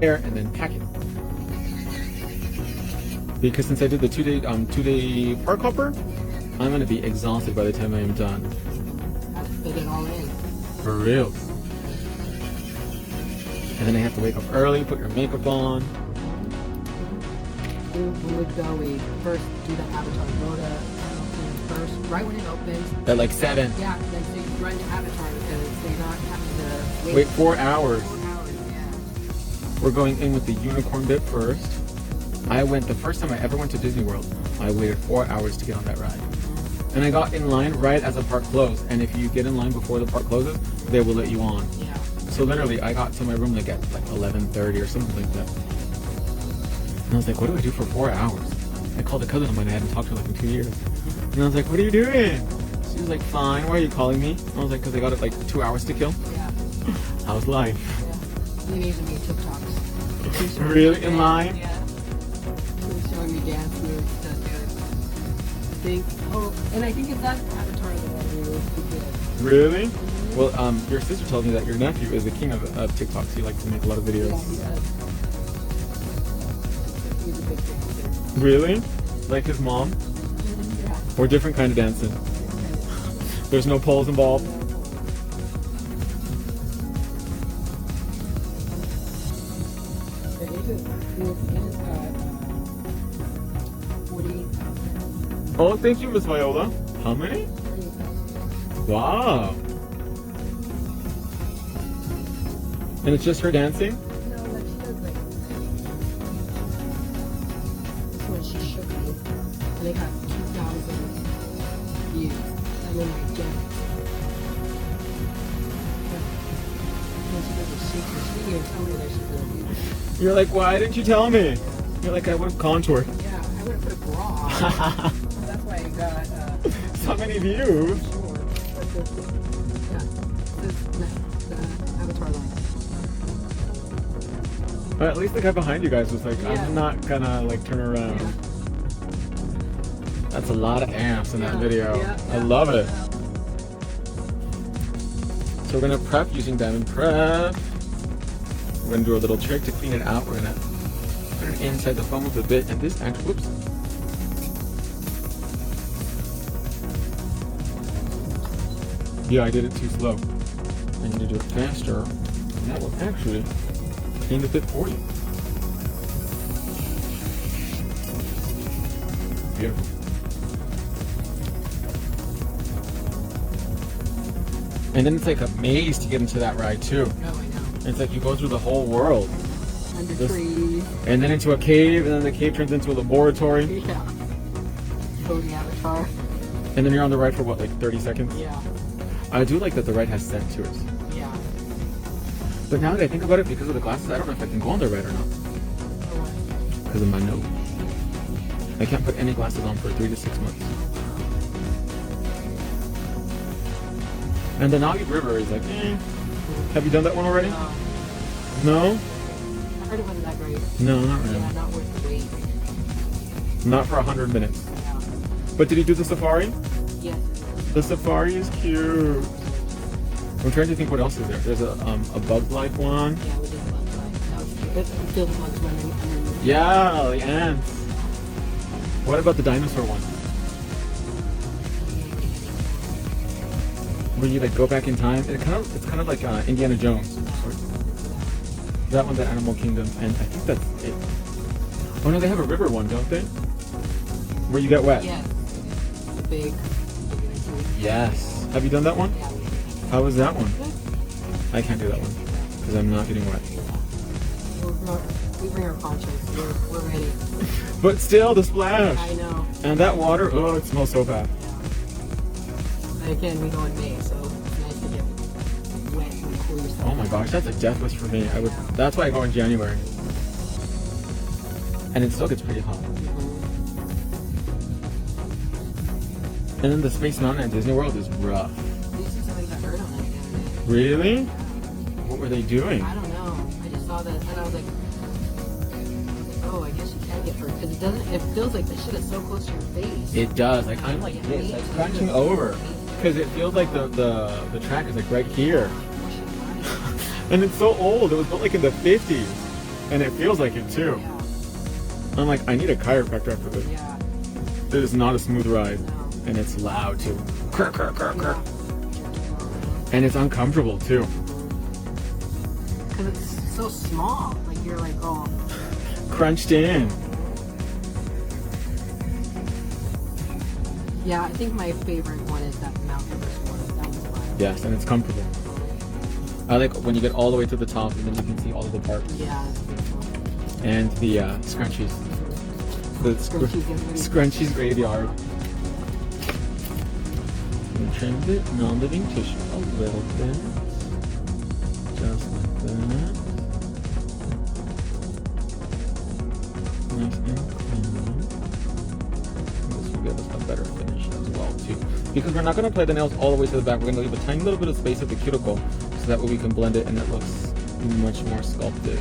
there and then pack it. Because since I did the two-day park hopper, I'm gonna be exhausted by the time I am done. Have to fit it all in. For real. And then I have to wake up early, put your makeup on. We would go, we first do the Avatar. Go to first, right when it opens. At like 7. Yeah, then so you run to Avatar because they're not having to Wait 4 hours. 4 hours, yeah. We're going in with the unicorn bit first. The first time I ever went to Disney World, I waited 4 hours to get on that ride. And I got in line right as the park closed. And if you get in line before the park closes, they will let you on. Yeah. So literally, I got to my room like at 11:30 or something like that. And I was like, what do I do for 4 hours? I called a cousin of mine I hadn't talked to like in 2 years. And I was like, what are you doing? She was like, fine, why are you calling me? I was like, because I got it like 2 hours to kill. Yeah. How's life? Yeah. You need to make TikToks. Really? In line? Yeah. Showing me dance moves to do it. And I think it's that Avatar that we did. Really? Well, your sister told me that your nephew is the king of TikToks. He likes to make a lot of videos. Yeah, he does. He's a big dancer. Really? Like his mom? Yeah. Or different kind of dancing? There's no poles involved? Oh, thank you, Miss Viola. How many? Wow. And it's just her dancing? No, but she does like. This one she shook me, and they got 2,000 views. And then like Jen. And she does a shake. She didn't even tell me that she's gonna do this. You're like, why didn't you tell me? You're like, I would have contoured. Yeah, I would have put a bra on. That's why I got. So many views. Sure. But the Avatar line. But at least the guy behind you guys was like, Yeah. I'm not gonna like turn around. Yeah. That's a lot of amps in that video. Yeah, I yeah. love it. So we're gonna prep using Diamond Prep. We're gonna do a little trick to clean it out. We're gonna put it inside the foam of the bit, and this actually, whoops. Yeah, I did it too slow. I need to do it faster. And that will actually clean the bit for you. Beautiful. And then it's like a maze to get into that ride too. Oh, I know. It's like you go through the whole world. Under This- trees. And then into a cave, and then the cave turns into a laboratory. Yeah. Cody Avatar. And then you're on the ride for what, like 30 seconds? Yeah. I do like that the ride has scent to it. Yeah. But now that I think about it, because of the glasses, I don't know if I can go on the ride or not. Because of my nose. I can't put any glasses on for 3 to 6 months. And the Nagi River is like, eh. Have you done that one already? No? I heard it wasn't that great. No, not really. Yeah, not worth the wait. Not for 100 minutes. Yeah. But did you do the safari? Yes. The safari is cute. I'm trying to think what else is there. There's a Bug's Life one. Yeah, we did Bug's Life. That was cute. It still the ones running underneath. Yeah, the ants. What about the dinosaur one? Where you like go back in time. It's kind of like Indiana Jones. That one's at Animal Kingdom, and I think that's it. Oh no, they have a river one, don't they? Where you get wet. Yes. The big. Yes. Have you done that one? Yeah. How was that one? I can't do that one because I'm not getting wet. We bring our ponchos. We're ready. But still, the splash. I know. And that water, oh, it smells so bad. But again, we go in May, so it's nice to get wet and cool yourself. Oh my gosh, that's a death wish for me. That's why I go in January. And it still gets pretty hot. And then the Space Mountain at Disney World is rough. Did you see somebody got hurt on that again? Really? What were they doing? I don't know. I just saw that and I was like, oh, I guess you can get hurt because it doesn't. It feels like the shit is so close to your face. It does. Like I'm like this, like scratching over, because it feels like the track is like right here. And it's so old. It was built like in the 50s. And it feels like it too. Yeah. I'm like, I need a chiropractor after this. Yeah. It is not a smooth ride. No. And it's loud too. Krr, krr, krr, krr. Yeah. And it's uncomfortable too. Because it's so small. Like you're like, oh. Crunched in. Yeah, I think my favorite one is that Mount Everest one. That was fun. Yes, and it's comfortable. I like when you get all the way to the top and then you can see all of the parks. Yeah, it's beautiful. And the scrunchies. The scrunchies graveyard. And trim the non-living tissue a little bit. Just like that. Nice and clean. This will give us a better finish as well too. Because we're not going to play the nails all the way to the back. We're going to leave a tiny little bit of space at the cuticle so that way we can blend it and it looks much more sculpted.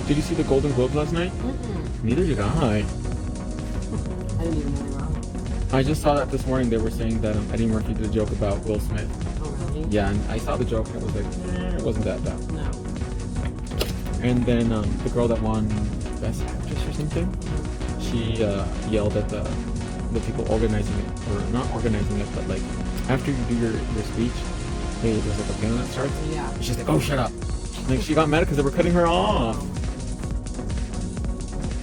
Did you see the Golden Globes last night? Mm-mm. Neither did I. I didn't even know they were on. I just saw that this morning. They were saying that Eddie Murphy did a joke about Will Smith. Oh, really? Yeah, and I saw the joke and it was like, it wasn't that bad. No. And then the girl that won Best Actress or something, she yelled at the people organizing it, or not organizing it, but like after you do your speech, hey, there's like a piano that starts. Yeah. And she's like, oh, shut up. Like she got mad because they were cutting her off.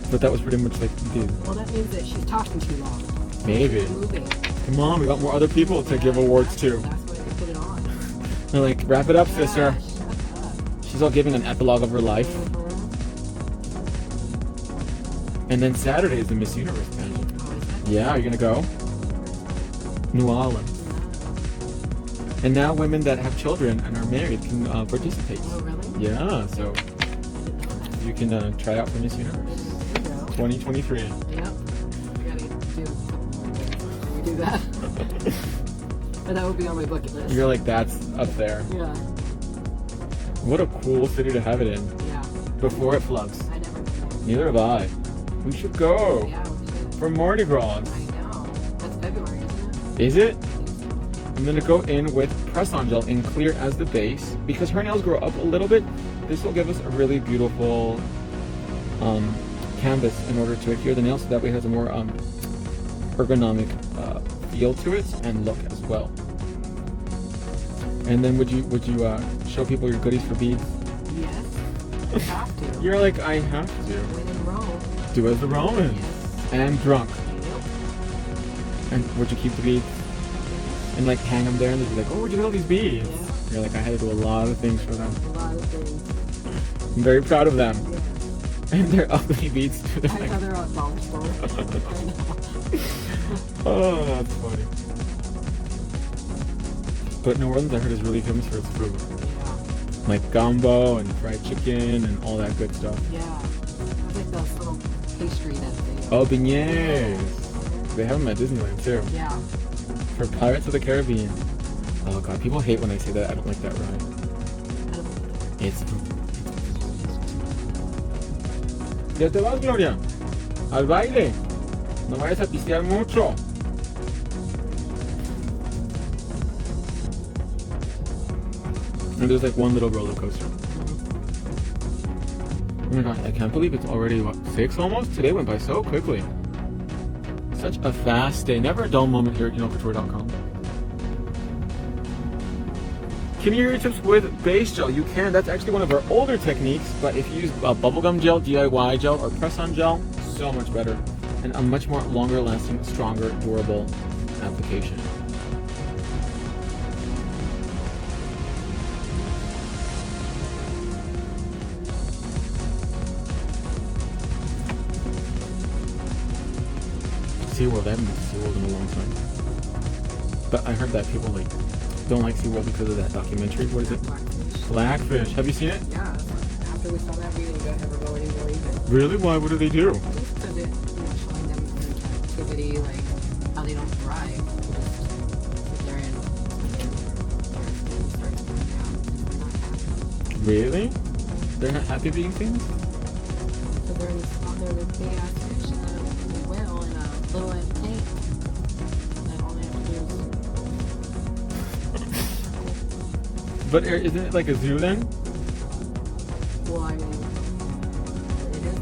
But that was pretty much like, dude. Well, that means that she's talking too long. Maybe. Moving. Come on, we got more other people to give awards to. That's why they put it on. They're like, wrap it up, sister. Yeah, shut up. She's all giving an epilogue of her life. And then Saturday is the Miss Universe pageant. Oh, is that? Yeah, are you gonna go? New Orleans. And now women that have children and are married can participate. Oh, really? Yeah, so you can try out for Miss Universe 2023. Yep. We gotta do that. But that would be on my bucket list. You're like, that's up there. Yeah. What a cool city to have it in. Yeah. Before it floods. I never been. Neither have I. We should go. Yeah, we should. For Mardi Gras. I know. That's February, isn't it? Is it? I'm gonna go in with press-on gel in clear as the base. Because her nails grow up a little bit, this will give us a really beautiful canvas in order to adhere the nails, so that way it has a more ergonomic feel to it and look as well. And then would you show people your goodies for beads? Yes. You have to. You're like, I have to. When in Rome. Do as the Romans. Yes. And drunk. Yep. And would you keep the beads? And like hang them there and they'd be like, oh, where'd you get all these beads? Yeah. You're like, I had to do a lot of things for them. A lot of things. I'm very proud of them. Yeah. And they're ugly beads too. They're I like, know they're on bomb store. oh, that's funny. But New Orleans, I heard, is really famous for its food. Yeah. Like gumbo and fried chicken and all that good stuff. Yeah. It's like those little pastry that they. Oh, beignets. They have them at Disneyland too. Yeah. For Pirates of the Caribbean. Oh god, people hate when I say that. I don't like that ride. It's... ¿Ya te vas, Gloria? Al baile. No vayas a pistear mucho. And there's like one little roller coaster. Oh my god, I can't believe it's already, what, 6 almost? Today went by so quickly. Such a fast day. Never a dull moment here at YouKnowCouture.com. Can you hear your tips with base gel? You can. That's actually one of our older techniques, but if you use bubblegum gel, DIY gel, or press-on gel, so much better. And a much more longer lasting, stronger, durable application. SeaWorld, I haven't been to SeaWorld in a long time. But I heard that people like don't like SeaWorld because of that documentary. What is it? Blackfish. Have you seen it? Yeah. After we saw that, we didn't ever go anymore either. Really? Why? What do they do? Just because it, showing them in captivity, like how they don't thrive. Just sit there and start going down. They're not happy. Really? They're not happy being things? So they're in the big ass fish and a whale and a little tank. And all they have to do is But isn't it like a zoo then? Well, I mean, it is,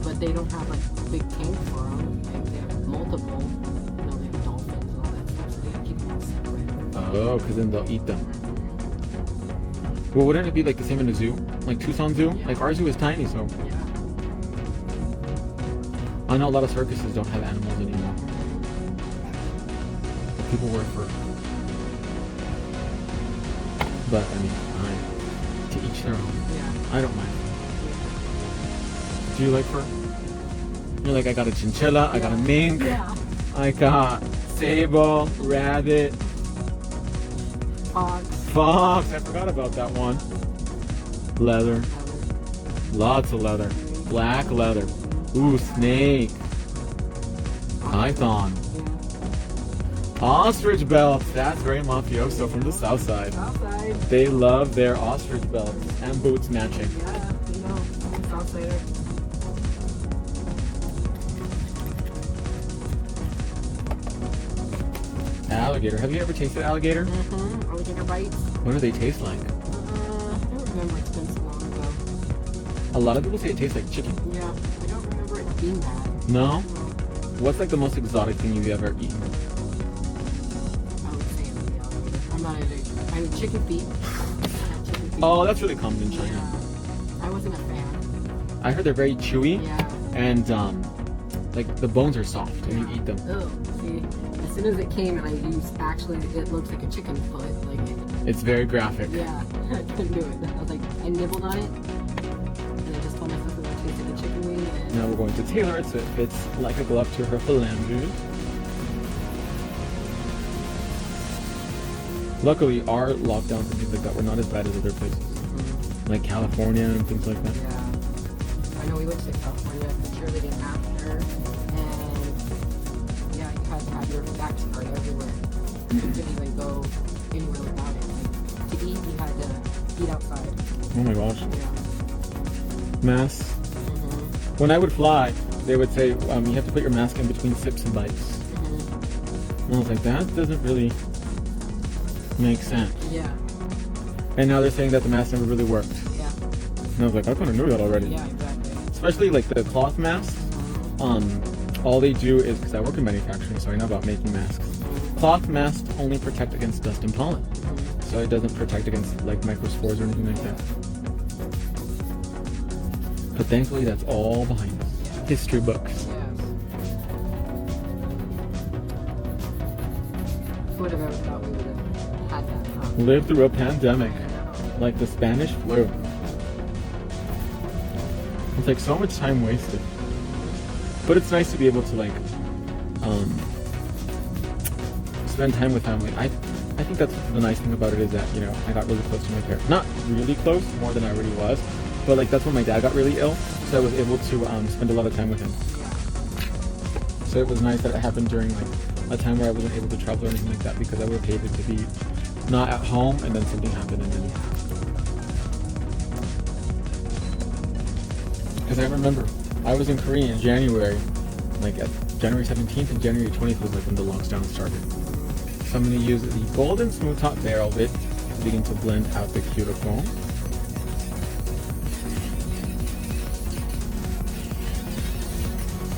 but they don't have like a big tank for them. Like, they have multiple. You know, they have dolphins and all that stuff, so they gotta keep them all separate. Oh, because then they'll eat them. Well, wouldn't it be like the same in a zoo? Like Tucson Zoo? Yeah. Like our zoo is tiny, so. Yeah. I know a lot of circuses don't have animals anymore. People wear fur. But, I mean, to each their own. Yeah. I don't mind. Do you like fur? You're like, I got a chinchilla, I got a mink, Yeah. I got sable, rabbit, fox. I forgot about that one. Leather. Lots of leather. Black leather. Ooh, snake. Python. Ostrich belts. That's very mafioso from the south side. Outside. They love their ostrich belts and boots matching. Yeah, you know, Southsider. Alligator. Have you ever tasted alligator? Mm-hmm. Alligator bites. What do they taste like? I don't remember. It's been so long ago. A lot of people say it tastes like chicken. Yeah, I don't remember it being bad. No? What's like the most exotic thing you've ever eaten? I would say it would be alligator. I'm not a. I mean, chicken feet. I had chicken feet. Oh, that's really common in China. Yeah. I wasn't a fan. I heard they're very chewy Yeah. and like the bones are soft when you eat them. Oh, see, as soon as it came and I used, actually, it looks like a chicken foot. Like, It's very graphic. yeah, I couldn't do it. I was like, I nibbled on it, and I just told myself it would taste like a chicken wing. And Now we're going to tailor it so it fits like a glove to her phalanges. Luckily, our lockdowns and things like that were not as bad as other places, like California and things like that. yeah. I know we went to California for cheerleading after, and yeah, you had to have your backstory everywhere. You couldn't even go anywhere without it. Like, to eat, you had to eat outside. Oh my gosh. Yeah. Mask. Mm-hmm. When I would fly, they would say, you have to put your mask in between sips and bites. Mm-hmm. And I was like, that doesn't really make sense. Yeah. And now they're saying that the mask never really worked. Yeah. And I was like, I kind of knew that already. Yeah, exactly. Especially like the cloth masks. All they do is, because I work in manufacturing, so I know about making masks. Cloth masks only protect against dust and pollen. So it doesn't protect against like microspores or anything like that. But thankfully that's all behind us. Yeah. History books. Yeah. Who would have ever thought we would have had that, huh? Lived through a pandemic. Like the Spanish flu. It's like so much time wasted. But it's nice to be able to like spend time with family. I think that's the nice thing about it is that, you know, I got really close to my parents. Not really close, more than I already was. But like that's when my dad got really ill. So I was able to spend a lot of time with him. So it was nice that it happened during like a time where I wasn't able to travel or anything like that, because I would have hated to be not at home and then something happened and then. Because I remember I was in Korea in January, like at January 17th and January 20th was like when the lockdown started. So I'm going to use the golden smooth top barrel bit to begin to blend out the cuticle.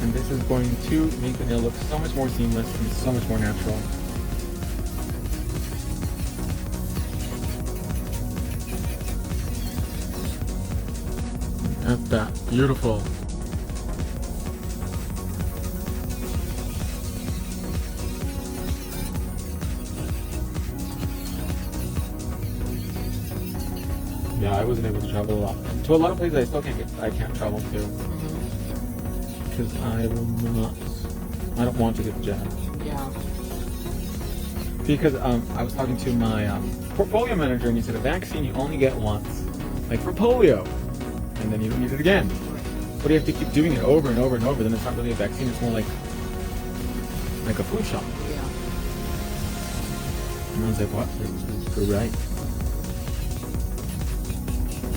And this is going to make the nail look so much more seamless and so much more natural. At that beautiful. Yeah, I wasn't able to travel a lot. To a lot of places I still can't travel to. Because I will not. I don't want to get the jab. Yeah. Because I was talking to my portfolio manager and he said a vaccine you only get once. Like for polio. And then you don't need it again. But you have to keep doing it over and over and over, then it's not really a vaccine, it's more like a flu shot. Yeah. And I was like, what? You're right.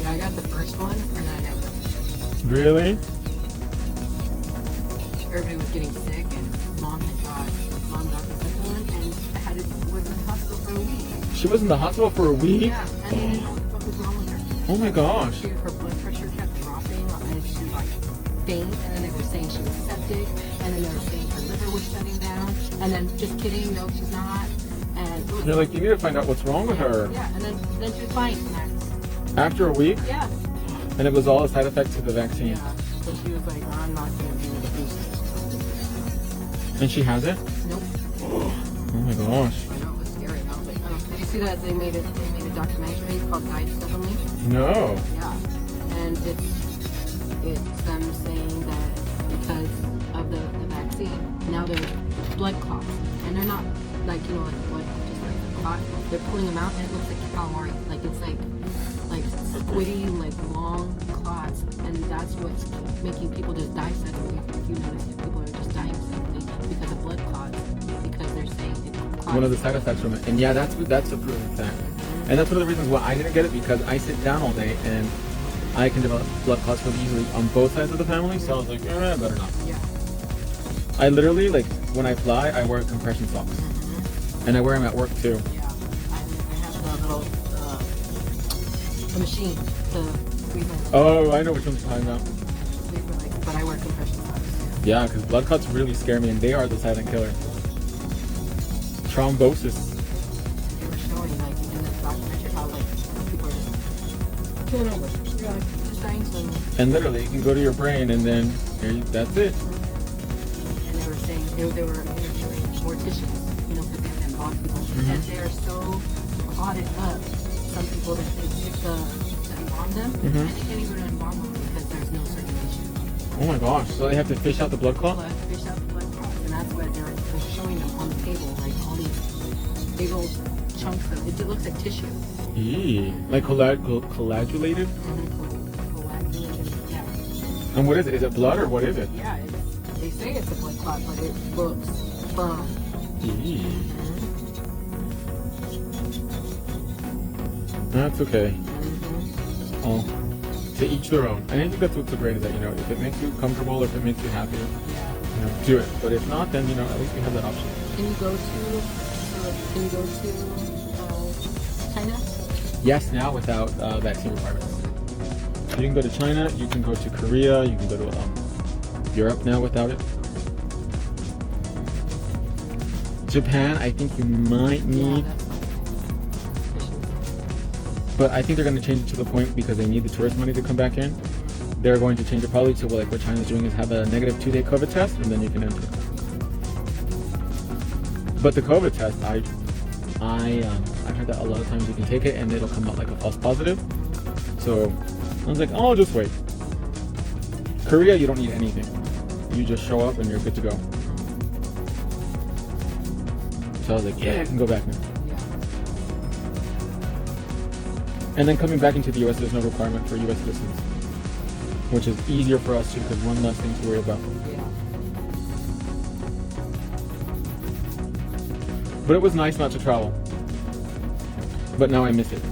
Yeah, I got the first one and I never. Really? Everybody was getting sick and mom got the second one and I was in the hospital for a week. She was in the hospital for a week? Yeah. And they didn't know what the fuck was wrong with her. Oh my gosh. Her blood pressure kept dropping, and she like faint. And then they were saying she was septic, and then they were saying her liver was shutting down. And then just kidding, no, she's not. And You're like, you need to find out what's wrong with her. Yeah, and then she was fine. After a week? Yeah. And it was all a side effect to the vaccine. Yeah. So she was like, I'm not going to do the booster. And she has it? Nope. Oh my gosh. I know, it was scary. I was like, oh. Did you see that they made a documentary called Died Suddenly? No. Yeah. And it's them saying that because of the vaccine, now they're blood clots. And they're not like, you know, like blood, just like a clot. They're pulling them out and it looks like calamari. Like it's like squiddy, like long clots. And that's what's making people just die suddenly. If you notice, people are just dying suddenly because of blood clots. Because they're saying it clots. One of the side effects from it. And yeah, that's a proven fact. And that's one of the reasons why I didn't get it, because I sit down all day and I can develop blood clots really easily on both sides of the family. So I was like, better not. Yeah. I literally, like, when I fly, I wear compression socks. And I wear them at work too. Yeah. I have the little the machine to breathe in. Oh, I know which one's you're talking about. But I wear compression socks. Yeah, because blood clots really scare me, and they are the silent killer. Thrombosis. They were showing, like, in the documentary how, like, people are just killing over. You're like, just dying suddenly. And literally, it can go to your brain, and then that's it. And they were saying, they were interviewing morticians, you know, because they've embalmed people. And they're so clotted up, some people, that they take to embalm them, and they can't even embalm them because there's no circulation. Oh my gosh, so they have to fish out the blood clot? Fish out the blood clots, and that's what they're showing them on the table, like all these big old chunks of it. It looks like tissue. Eee, like coagulated? Coagulated, yeah. And what is it? Is it blood or what is it? Yeah, they say it's a blood clot, but it looks firm. Eee. That's okay. Oh, to each their own. And I think that's what's so great, is that, you know, if it makes you comfortable, if it makes you happy, you know, do it. But if not, then, you know, at least we have that option. Can you go to China? Yes, now without vaccine requirements. You can go to China, you can go to Korea, you can go to Europe now without it. Japan, I think you might need, but I think they're going to change it to the point, because they need the tourist money to come back in. They're going to change it probably to, like, what China's doing is have a negative 2-day COVID test, and then you can enter. But the COVID test, I've heard that a lot of times you can take it and it'll come out like a false positive. So I was like, oh, I'll just wait. Korea, you don't need anything. You just show up and you're good to go. So I was like, yeah, I can go back now. And then coming back into the US, there's no requirement for US citizens, which is easier for us too, because one less thing to worry about. But it was nice not to travel. But now I miss it.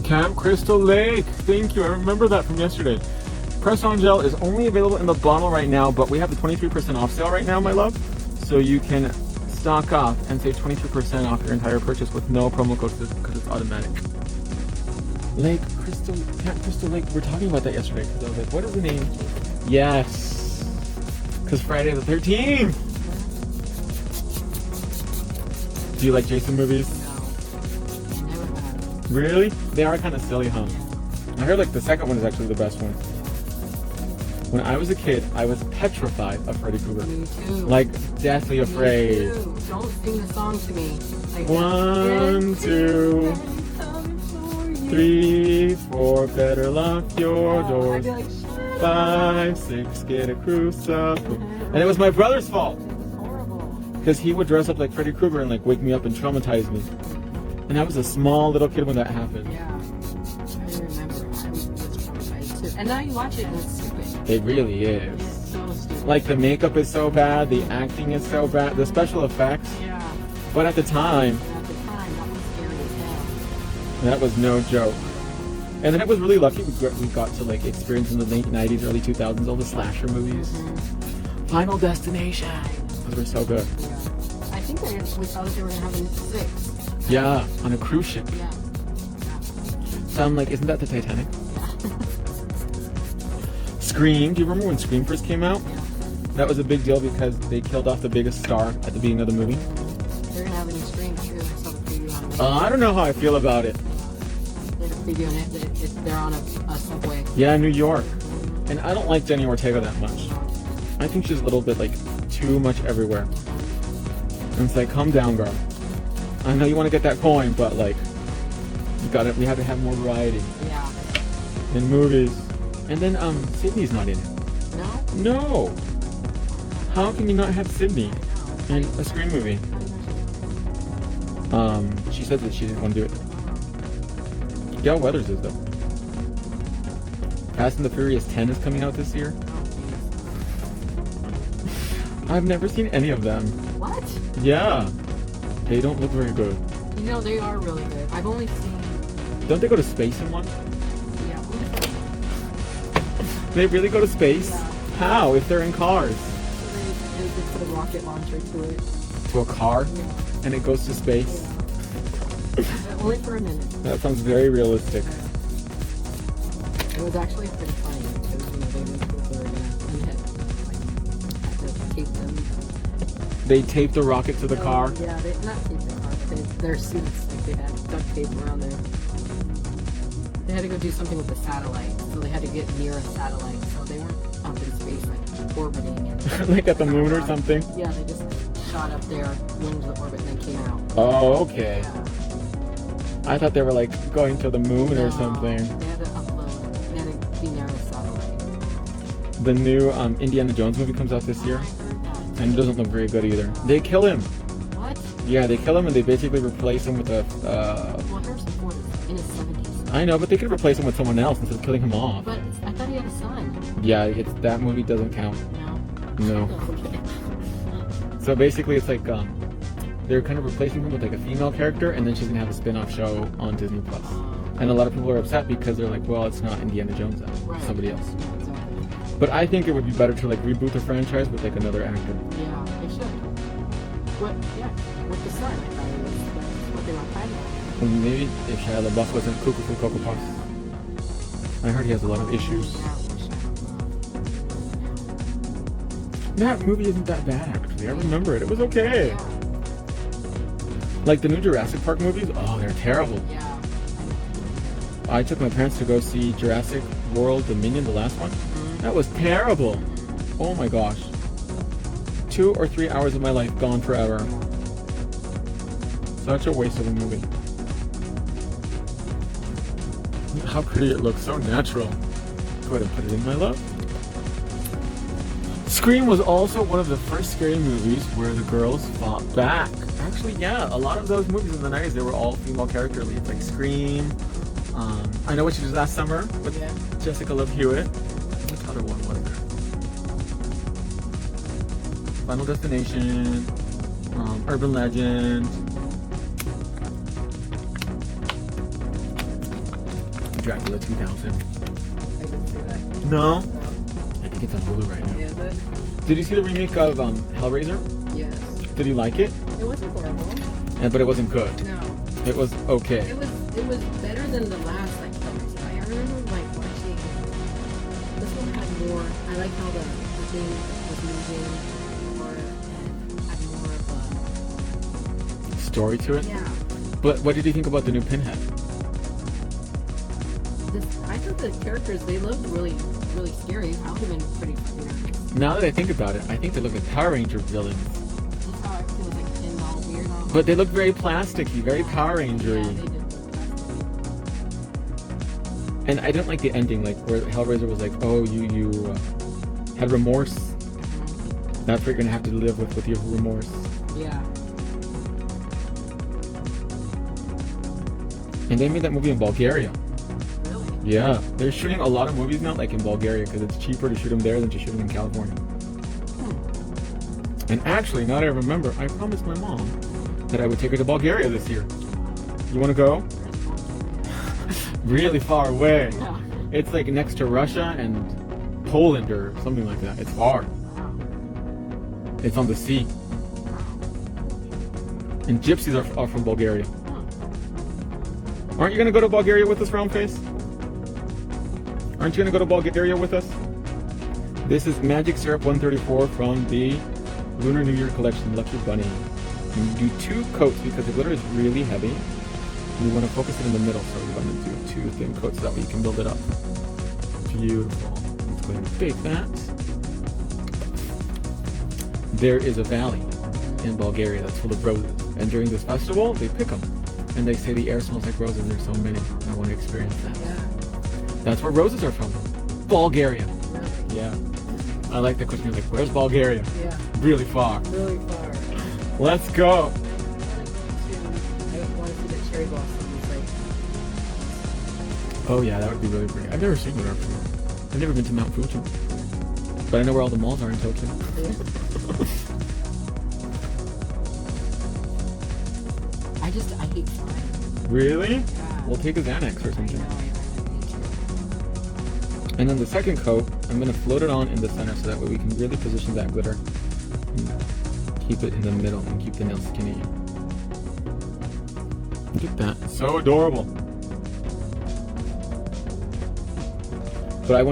Camp Crystal Lake. Thank you. I remember that from yesterday. Press-on gel is only available in the bottle right now, but we have the 23% off sale right now, my love. So you can stock up and save 22% off your entire purchase with no promo code, because it's automatic. Camp Crystal Lake. We're talking about that yesterday, because I was like, what is the name? Yes. Because Friday the 13th. Do you like Jason movies? Really? They are kind of silly, huh? I heard like the second one is actually the best one. When I was a kid, I was petrified of Freddy Krueger. Me too. Like, deathly afraid. Me too. Don't sing the song to me. Like, 1, 2, 3, 4, better lock your doors. 5, 6, get a crucifix. And it was my brother's fault. Because he would dress up like Freddy Krueger and like wake me up and traumatize me. And I was a small little kid when that happened. Yeah, I remember. I was traumatized too. And now you watch it and it's stupid. It really is. It's so stupid. Like, the makeup is so bad, the acting is so bad, the special effects. Yeah. But at the time, At the time, that was scary as hell. that was no joke. And then it was really lucky we got to like experience in the late 90s, early 2000s all the slasher movies. Final Destination. Those were so good. Yeah. I think we thought that they were going to have a 6. Yeah, on a cruise ship. Yeah. So I'm like, isn't that the Titanic? Yeah. Scream. Do you remember when Scream first came out? Yeah. That was a big deal because they killed off the biggest star at the beginning of the movie. They're going to have a new Scream too. I saw the preview on it. I don't know how I feel about it. They had a preview on it. They're on a subway. Yeah, New York. And I don't like Jenny Ortega that much. I think she's a little bit like too much everywhere. And it's like, calm down, girl. I know you want to get that coin, but like, we have to have more variety Yeah. in movies. And then Sydney's not in it. No? No. How can you not have Sydney in a Scream movie? She said that she didn't want to do it. Gail Weathers is though. Fast and the Furious 10 is coming out this year. I've never seen any of them. What? Yeah. They don't look very good. You know, they are really good. I've only seen... Don't they go to space in one? Yeah. They really go to space? Yeah. How? If they're in cars? So they put a rocket launcher to it. To a car? Yeah. And it goes to space? Only for a minute. That sounds very realistic. It was actually pretty funny because, you know, they went to the and had to tape them. They tape the rocket to the car? Yeah, they not tape the car, but their suits, like they had duct tape around there. They had to go do something with the satellite, so they had to get near a satellite, so they weren't up in space, like orbiting and Like at the moon or something? Yeah, they just shot up there, went into the orbit, and then came out. Oh, okay. Yeah. I thought they were like going to the moon or No, something. They had to upload. They had to be near a satellite. The new Indiana Jones movie comes out this year, I heard that. and it doesn't look very good either. They kill him. What? Yeah, they kill him and they basically replace him with a... Well, Harrison Ford is in his 70s. I know, but they could replace him with someone else instead of killing him off. But I thought he had a son. Yeah, that movie doesn't count. No. No. Okay. So basically it's like they're kind of replacing him with like a female character, and then she's gonna have a spin-off show on Disney Plus. And a lot of people are upset because they're like, well, it's not Indiana Jones now, Right. it's somebody else. Yeah, exactly. But I think it would be better to like reboot the franchise with like another actor. Yeah, they should. What? Yeah, with the son. I thought it was that's what they were planning on. And maybe if Shia LaBeouf wasn't cuckoo for Cocoa Puffs. I heard he has a lot of issues. Yeah, That movie isn't that bad actually. I remember it. It was okay. yeah. Like the new Jurassic Park movies, oh, they're terrible. Yeah. I took my parents to go see Jurassic World Dominion, the last one. That was terrible. Oh my gosh. 2 or 3 hours of my life gone forever. Such a waste of a movie. How pretty it looks, so natural. Go ahead and put it in, my love. Scream was also one of the first scary movies where the girls fought back. Actually, yeah, a lot of those movies in the 90s, they were all female character leads, like Scream. I Know What You Did Last Summer with Jessica Love Hewitt. What other one was there? Final Destination, Urban Legend, Dracula 2000. I didn't see that. No? I think it's on Hulu right now. Is it? Did you see the remake of Hellraiser? Yes. Did you like it? It wasn't horrible. Yeah, but it wasn't good. No. It was okay. It was better than the last like Hellraiser. I remember like watching. This one had more. I like how the thing was moving more and had more of Story to a it? yeah. But what did you think about the new Pinhead? I thought the characters they looked really scary. I would have been pretty nice. Now that I think about it, I think they look like Power Ranger villains. That's how everything was like thin, all weird. All But they look very plasticky, very Power yeah, Ranger-y. they did look plastic. And I didn't like the ending, like where Hellraiser was like, oh, you had remorse. That's what you're gonna have to live with your remorse. Yeah. And they made that movie in Bulgaria. Really? Yeah, they're shooting a lot of movies now, like in Bulgaria, because it's cheaper to shoot them there than to shoot them in California. And actually, now that I remember, I promised my mom that I would take her to Bulgaria this year. You want to go? Really far away. Yeah. It's like next to Russia and Poland or something like that. It's far. It's on the sea. And gypsies are from Bulgaria. Aren't you going to go to Bulgaria with us, round face? Aren't you going to go to Bulgaria with us? This is Magic Syrup 134 from the Lunar New Year collection, Lucky Bunny. You do 2 coats because the glitter is really heavy. You want to focus it in the middle, so you want to do 2 thin coats, that way you can build it up. Beautiful. Let's go ahead and bake that. There is a valley in Bulgaria that's full of roses, and during this festival, they pick them. And they say the air smells like roses. There's so many. I want to experience that. Yeah. That's where roses are from. Bulgaria. Really? Yeah. I like the question. You're like, where's Bulgaria? Yeah. Really far. Really far. Let's go. I want to see the cherry blossoms. Like, Oh yeah, that would be really pretty. I've never seen it actually. I've never been to Mount Fuji. But I know where all the malls are in Tokyo. yeah. I hate flying. Really? Yeah. We'll take a Xanax or I something. know, I need to. And then the second coat, I'm going to float it on in the center so that way we can really position that glitter. And keep it in the middle and keep the nails skinny. Look at that. So adorable. But I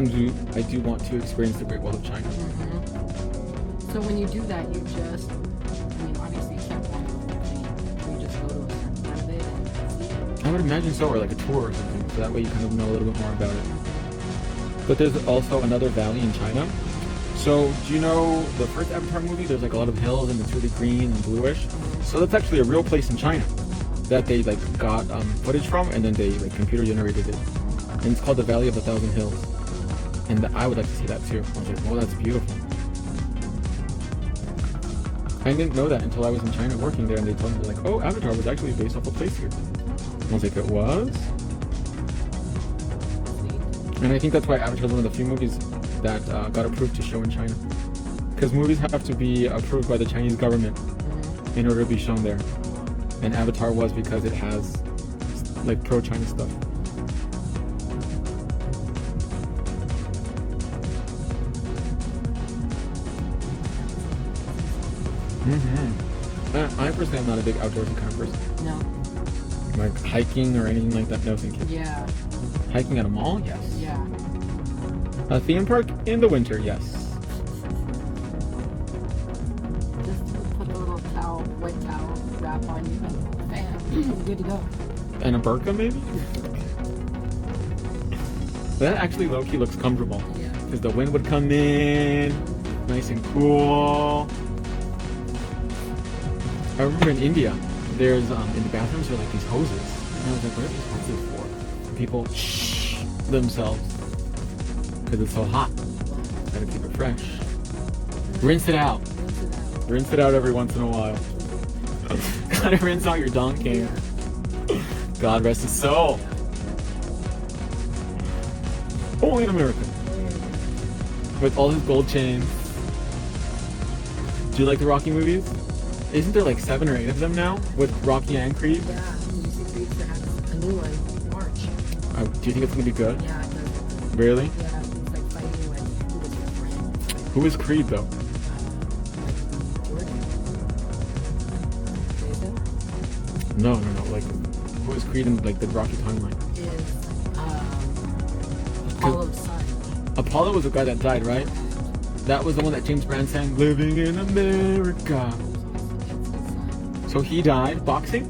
do want to experience the Great Wall of China. So when you do that, you just, I mean, obviously you can't walk the whole thing. You just go to a certain part of it and see it. I would imagine so, or like a tour or something, so that way you kind of know a little bit more about it. But there's also another valley in China. So do you know the first Avatar movie? There's like a lot of hills and it's really green and bluish. So that's actually a real place in China that they like got footage from, and then they like computer generated it. And it's called the Valley of a Thousand Hills. And I would like to see that too. I was like, oh, that's beautiful. I didn't know that until I was in China working there, and they told me, like, oh, Avatar was actually based off a place here. I was like, it was? And I think that's why Avatar is one of the few movies that got approved to show in China. Because movies have to be approved by the Chinese government in order to be shown there. And Avatar was because it has, like, pro-China stuff. I personally am not a big outdoorsy kind of person. No. Like hiking or anything like that, no thank you. Yeah. Hiking at a mall, yes. Yeah. A theme park in the winter, yes. Just put a little towel, white towel, wrap on you, and bam, good to go. And a burqa maybe? That actually low-key looks comfortable. Yeah. Because the wind would come in, nice and cool. I remember in India, there's in the bathrooms there are like these hoses, and I was like, what are these hoses for? And people shh themselves because it's so hot. Gotta keep it fresh. Rinse it out. Rinse it out every once in a while. Gotta rinse out your donkey. God rest his soul. Only in America. With all his gold chains. Do you like the Rocky movies? Isn't there like 7 or 8 of them now with Rocky and Creed? Yeah, you see Creed's to have a new one in March. Do you think it's gonna be good? Yeah, it does. Really? Yeah, he's like fighting with his friend. Who is Creed though? Jordan? Jason? No. Like, who is Creed in like the Rocky timeline? Is Apollo's son. Apollo was the guy that died, right? That was the one that James Brown sang, "Living in America." So he died boxing?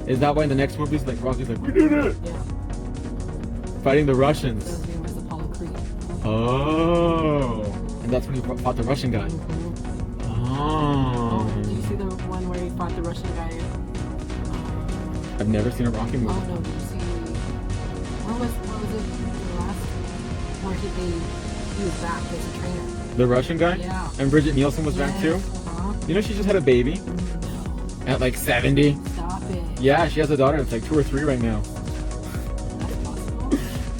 Is that why in the next movies, like Rocky's like, we did it? Yeah. Fighting the So Russians. his name was Apollo Creed. Oh. And that's when he fought the Russian guy. Oh. Do you see the one where he fought the Russian guy? I've never seen a Rocky movie. Oh no, did you see? What was it? The last where he was back as a trainer. The Russian guy? Yeah. And Bridget Nielsen was back too? You know she just had a baby? No. At like 70? Stop it. Yeah, she has a daughter that's like 2 or 3 right now.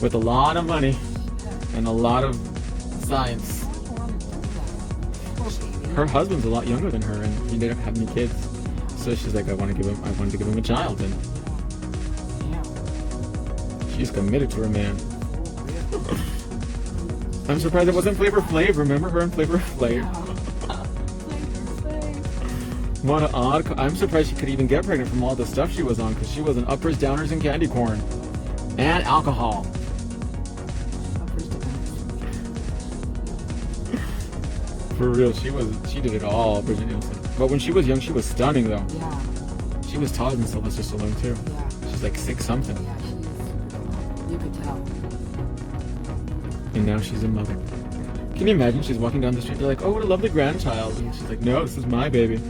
with a lot of money and a lot of science. Her husband's a lot younger than her, and he didn't have any kids. So she's like, I wanted to give him a child, and she's committed to her man. I'm surprised it wasn't Flavor Flav. Remember her in Flavor Flav? What an odd. I'm surprised she could even get pregnant from all the stuff she was on, because she was on uppers, downers, and candy corn, and alcohol. For real, she did it all, Bridget Nielsen. But when she was young, she was stunning though. Yeah. She was taller than Sylvester Stallone too. Yeah. She's like 6 something. Yeah, you could tell. And now she's a mother. Can you imagine? She's walking down the street. They're like, "Oh, what a lovely grandchild," and she's like, "No, this is my baby."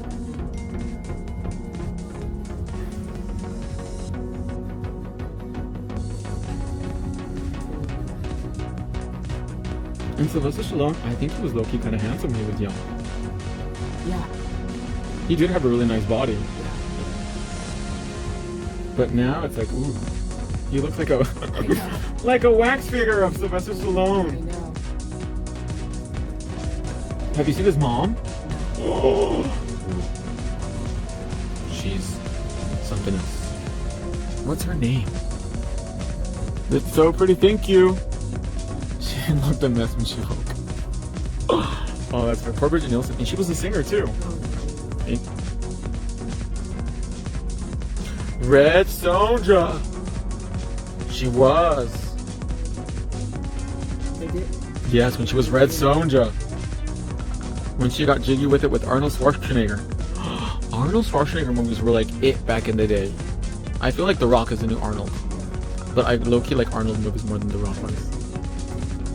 And Sylvester Stallone, I think he was low-key kind of handsome when he was young. Yeah. He did have a really nice body. Yeah. But now it's like, ooh, he looks like a like a wax figure of Sylvester I Stallone. know. Have you seen his mom? Oh, she's something else. What's her name? It's so pretty. Thank you. She looked a mess when she woke. Oh, that's for poor Bridget Nielsen, and she was a singer too. Red Sonja. She was. They did. Yes, when she was Red Sonja. When she got jiggy with it with Arnold Schwarzenegger. Arnold Schwarzenegger movies were like it back in the day. I feel like The Rock is the new Arnold. But I low-key like Arnold movies more than The Rock ones.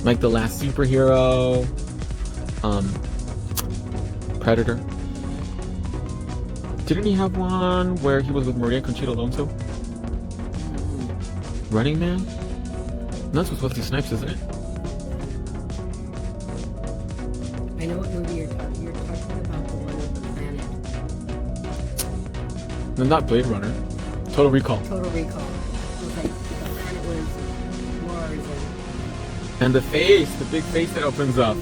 Like The Last Superhero. Predator. Didn't he have one where he was with Maria Conchita Alonso? Running Man? That's with Wesley Snipes, isn't it? I know what movie you're talking about, the one with the planet. No, not Blade Runner. Total Recall. Total Recall. It was like the planet was Mars And the face, the big face that opens up.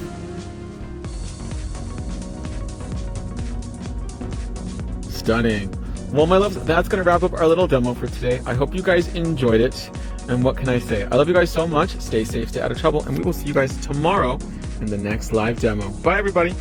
Stunning. Well, my loves, that's going to wrap up our little demo for today. I hope you guys enjoyed it. And what can I say? I love you guys so much. Stay safe, stay out of trouble, and we will see you guys tomorrow in the next live demo. Bye, everybody.